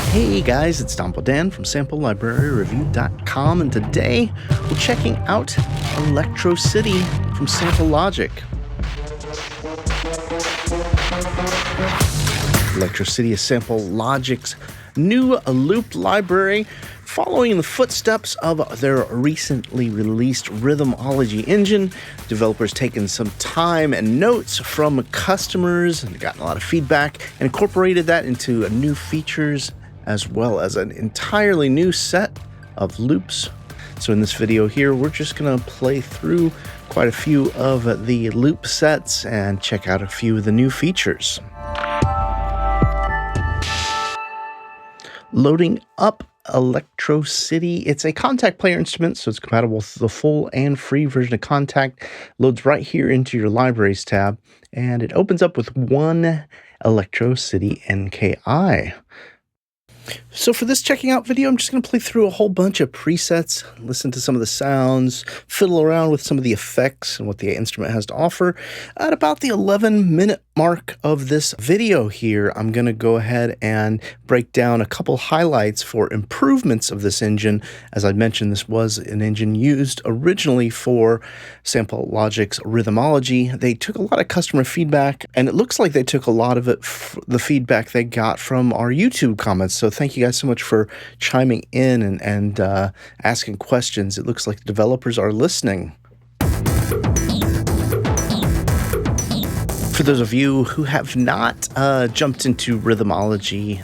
Hey guys, it's Don Dan from SampleLibraryReview.com, and today we're checking out Electro City from Sample Logic. Electro City is Sample Logic's new loop library, following in the footsteps of their recently released Rhythmology engine. Developers taken some time and notes from customers and gotten a lot of feedback and incorporated that into new features as well as an entirely new set of loops. So in this video here, we're just going to play through quite a few of the loop sets and check out a few of the new features. Loading up Electro City. It's a Kontakt player instrument, so it's compatible with the full and free version of Kontakt. Loads right here into your Libraries tab, and it opens up with one Electro City NKI. So for this checking out video, I'm just going to play through a whole bunch of presets, listen to some of the sounds, fiddle around with some of the effects and what the instrument has to offer. At about the 11-minute mark of this video here, I'm going to go ahead and break down a couple highlights for improvements of this engine. As I mentioned, this was an engine used originally for Sample Logic's Rhythmology. They took a lot of customer feedback, and it looks like they took a lot of it, the feedback they got from our YouTube comments. So thank you guys so much for chiming in and asking questions. It looks like the developers are listening. For those of you who have not jumped into Rhythmology,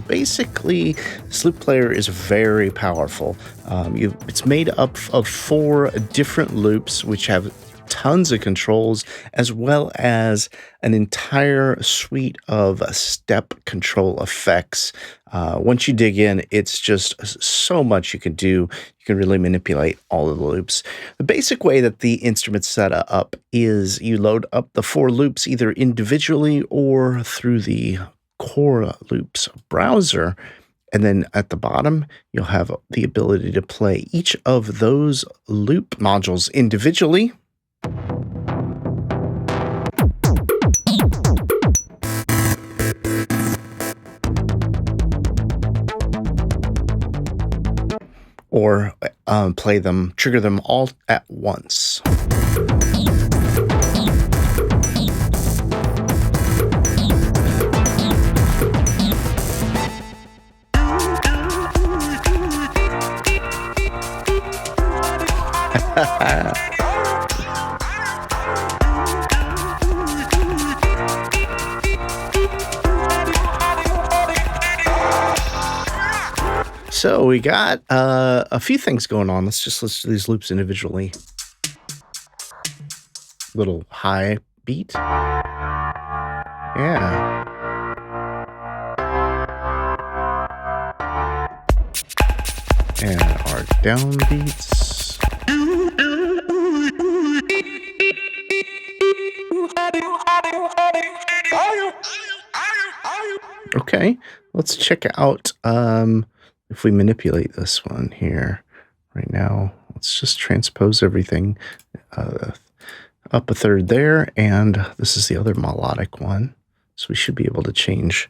basically this loop player is very powerful. It's made up of 4 different loops which have tons of controls, as well as an entire suite of step control effects. Once you dig in, it's just so much you can do. You can really manipulate all of the loops. The basic way that the instrument's set up is you load up the 4 loops either individually or through the Core Loops browser. And then at the bottom, you'll have the ability to play each of those loop modules individually. Or trigger them all at once. So we got a few things going on. Let's just listen to these loops individually. Little high beat. Yeah. And our down beats. Okay, let's check out if we manipulate this one here right now. Let's just transpose everything up a third there, and this is the other melodic one. So we should be able to change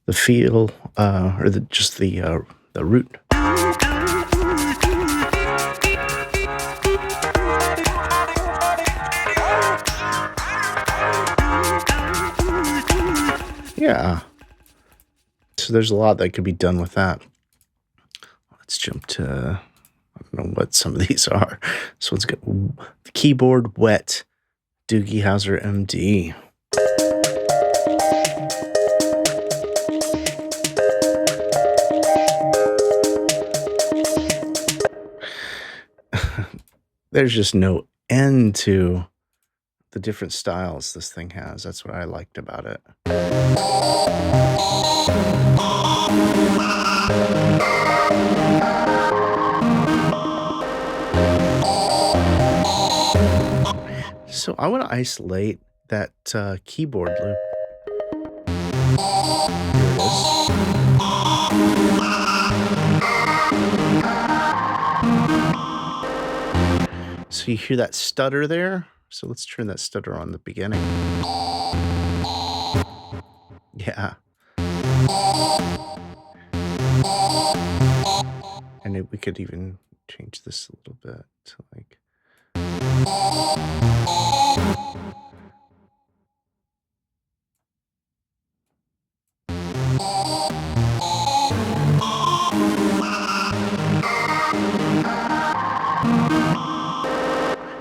the feel or just the root. Yeah. So there's a lot that could be done with that. Let's jump to, I don't know what some of these are. This one's got the keyboard wet, Doogie Howser MD. There's just no end to the different styles this thing has. That's what I liked about it. So I want to isolate that keyboard loop. Here it is. So you hear that stutter there? So let's turn that stutter on the beginning. Yeah. And we could even change this a little bit to like.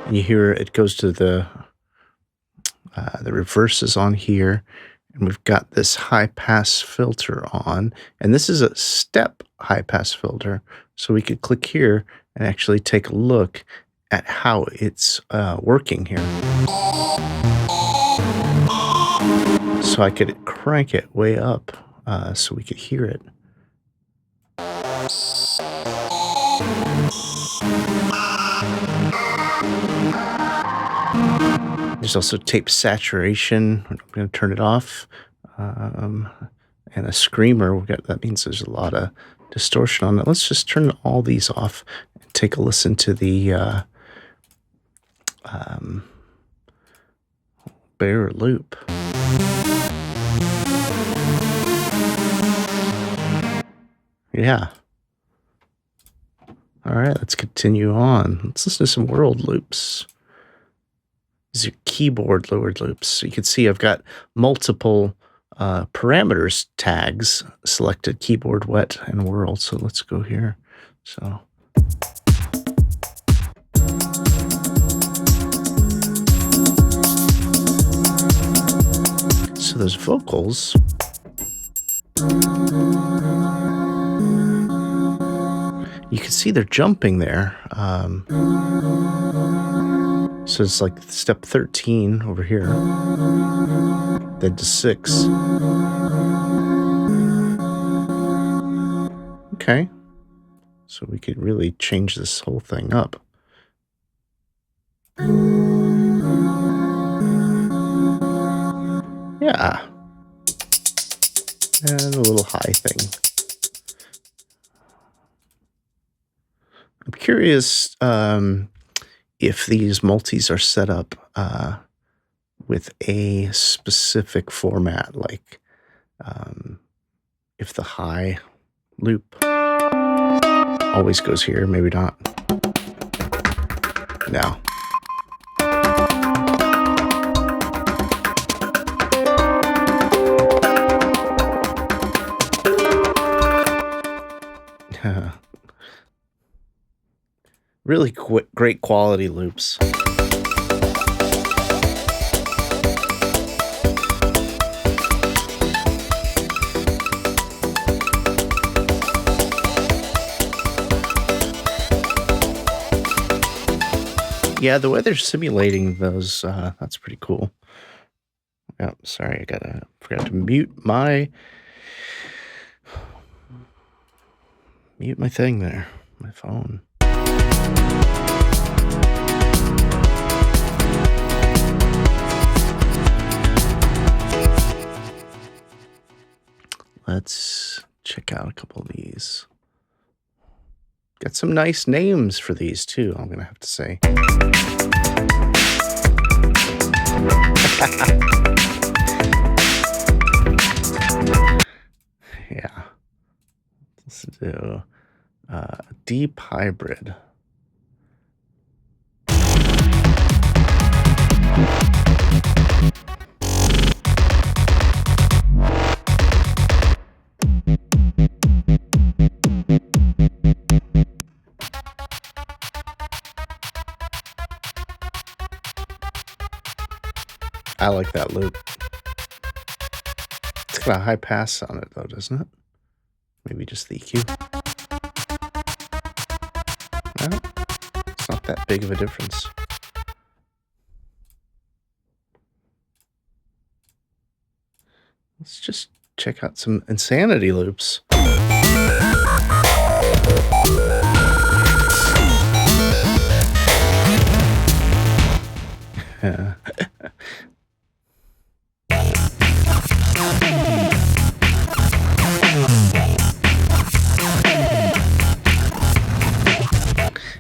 And you hear it goes to the reverse is on here, and we've got this high pass filter on, and this is a step high pass filter. So we could click here and actually take a look at how it's working here. So I could crank it way up so we could hear it. There's also tape saturation. I'm going to turn it off. And a screamer. That means there's a lot of distortion on it. Let's just turn all these off and take a listen to the bare loop. Yeah. All right, let's continue on. Let's listen to some world loops. These are keyboard lowered loops. So you can see I've got multiple parameters tags selected: keyboard, wet, and world. So let's go here. So there's vocals. You can see they're jumping there. So it's like step 13 over here, then to 6. Okay. So we could really change this whole thing up. Yeah. And a little high thing. I'm curious if these multis are set up with a specific format, like if the high loop always goes here, maybe not. No. Really great quality loops. Yeah, the way they're simulating those, that's pretty cool. Oh, sorry, I forgot to mute my thing there, my phone. Let's check out a couple of these. Got some nice names for these too, I'm gonna have to say. Yeah. Let's do deep hybrid. I like that loop. It's got a high pass on it though, doesn't it? Maybe just the EQ. No, it's not that big of a difference. Let's just check out some insanity loops. Yeah.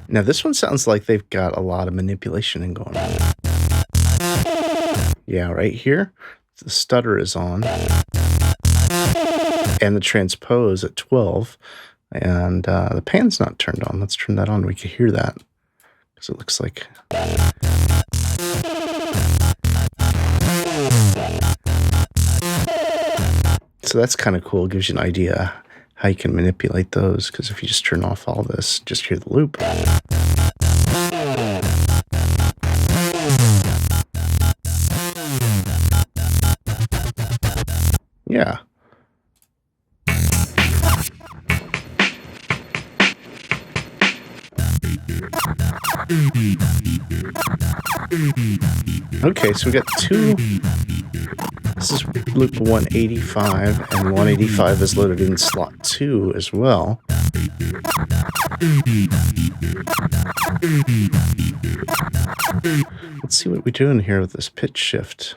Now this one sounds like they've got a lot of manipulation going on. Yeah, right here, the stutter is on. and the transpose at 12. And the pan's not turned on. Let's turn that on. We can hear that because it looks like... So that's kind of cool. It gives you an idea how you can manipulate those, because if you just turn off all this, just hear the loop. Yeah. Okay, so we got two. This is loop 185, and 185 is loaded in slot 2 as well. Let's see what we're doing here with this pitch shift.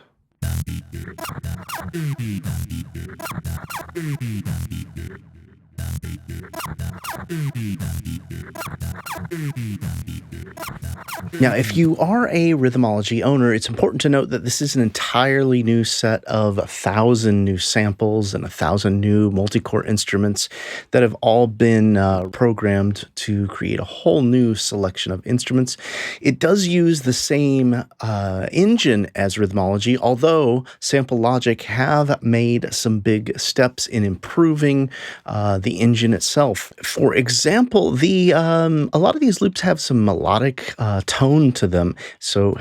Now, if you are a Rhythmology owner, it's important to note that this is an entirely new set of 1,000 new samples and 1,000 new multi-core instruments that have all been programmed to create a whole new selection of instruments. It does use the same engine as Rhythmology, although Sample Logic have made some big steps in improving the engine itself. For example, a lot of these loops have some melodic tone to them. So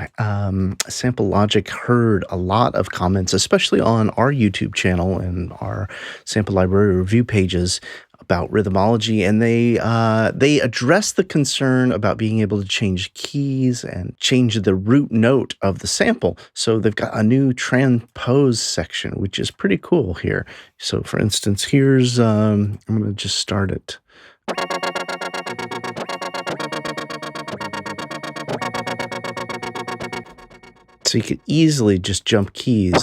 Sample Logic heard a lot of comments, especially on our YouTube channel and our sample library review pages, about Rhythmology, and they address the concern about being able to change keys and change the root note of the sample. So they've got a new Transpose section, which is pretty cool here. So for instance, here's, I'm going to just start it. So you could easily just jump keys.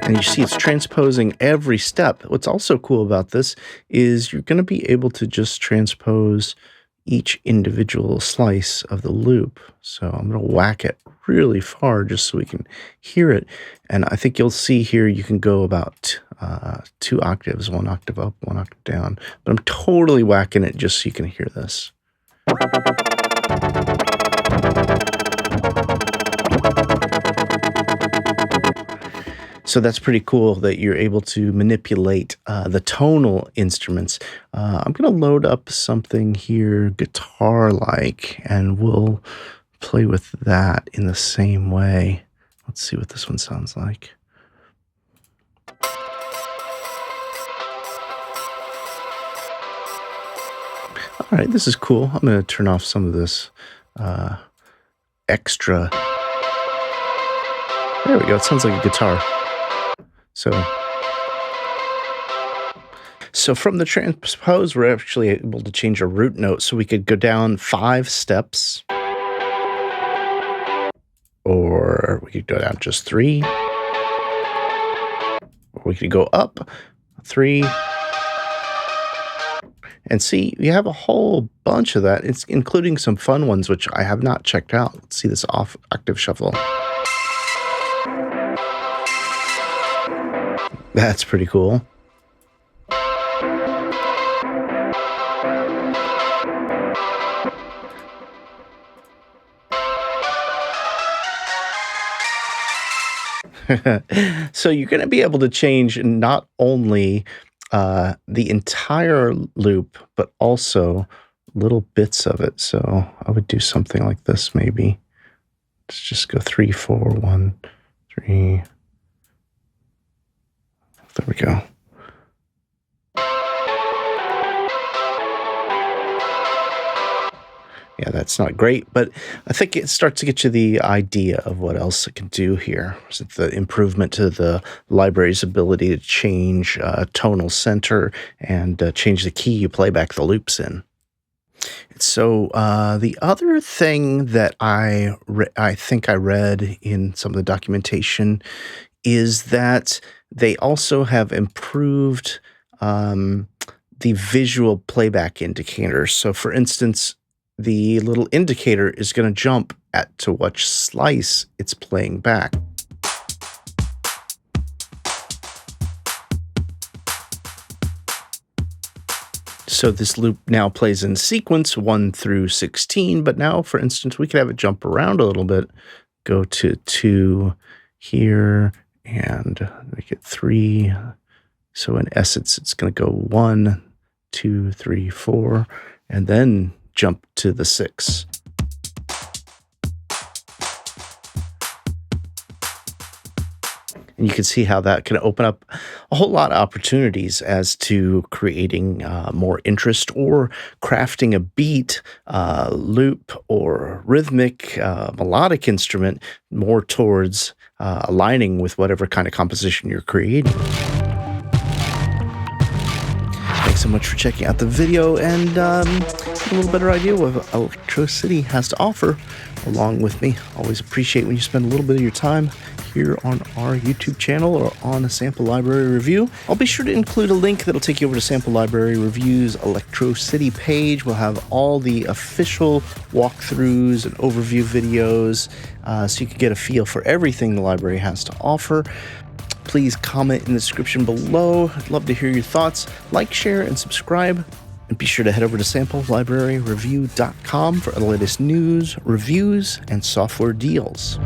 And you see it's transposing every step. What's also cool about this is you're going to be able to just transpose each individual slice of the loop. So I'm going to whack it really far just so we can hear it. And I think you'll see here you can go about 2 octaves, 1 octave up, 1 octave down. But I'm totally whacking it just so you can hear this. So that's pretty cool that you're able to manipulate the tonal instruments. I'm going to load up something here guitar-like, and we'll play with that in the same way. Let's see what this one sounds like. All right, this is cool. I'm going to turn off some of this extra. There we go. It sounds like a guitar. So from the transpose, we're actually able to change a root note. So we could go down 5 steps, or we could go down just 3, or we could go up 3. And see, you have a whole bunch of that. It's including some fun ones, which I have not checked out. Let's see this off octave shuffle. That's pretty cool. So you're going to be able to change not only the entire loop, but also little bits of it. So I would do something like this, maybe. Let's just go 3, 4, 1, 3. There we go. Yeah, that's not great, but I think it starts to get you the idea of what else it can do here. So the improvement to the library's ability to change tonal center and change the key you play back the loops in. So the other thing that I think I read in some of the documentation is that they also have improved the visual playback indicators. So for instance, the little indicator is going to jump to which slice it's playing back. So this loop now plays in sequence 1 through 16, but now, for instance, we could have it jump around a little bit, go to 2 here, and make it 3. So in essence, it's going to go 1, 2, 3, 4, and then jump to the 6. And you can see how that can open up a whole lot of opportunities as to creating more interest or crafting a beat, loop, or rhythmic, melodic instrument more towards aligning with whatever kind of composition you're creating. Thanks so much for checking out the video and a little better idea what Electro City has to offer along with me. Always appreciate when you spend a little bit of your time here on our YouTube channel or on a Sample Library Review. I'll be sure to include a link that'll take you over to Sample Library Review's Electro City page. We'll have all the official walkthroughs and overview videos so you can get a feel for everything the library has to offer. Please comment in the description below. I'd love to hear your thoughts. Like, share, and subscribe. And be sure to head over to samplelibraryreview.com for the latest news, reviews, and software deals.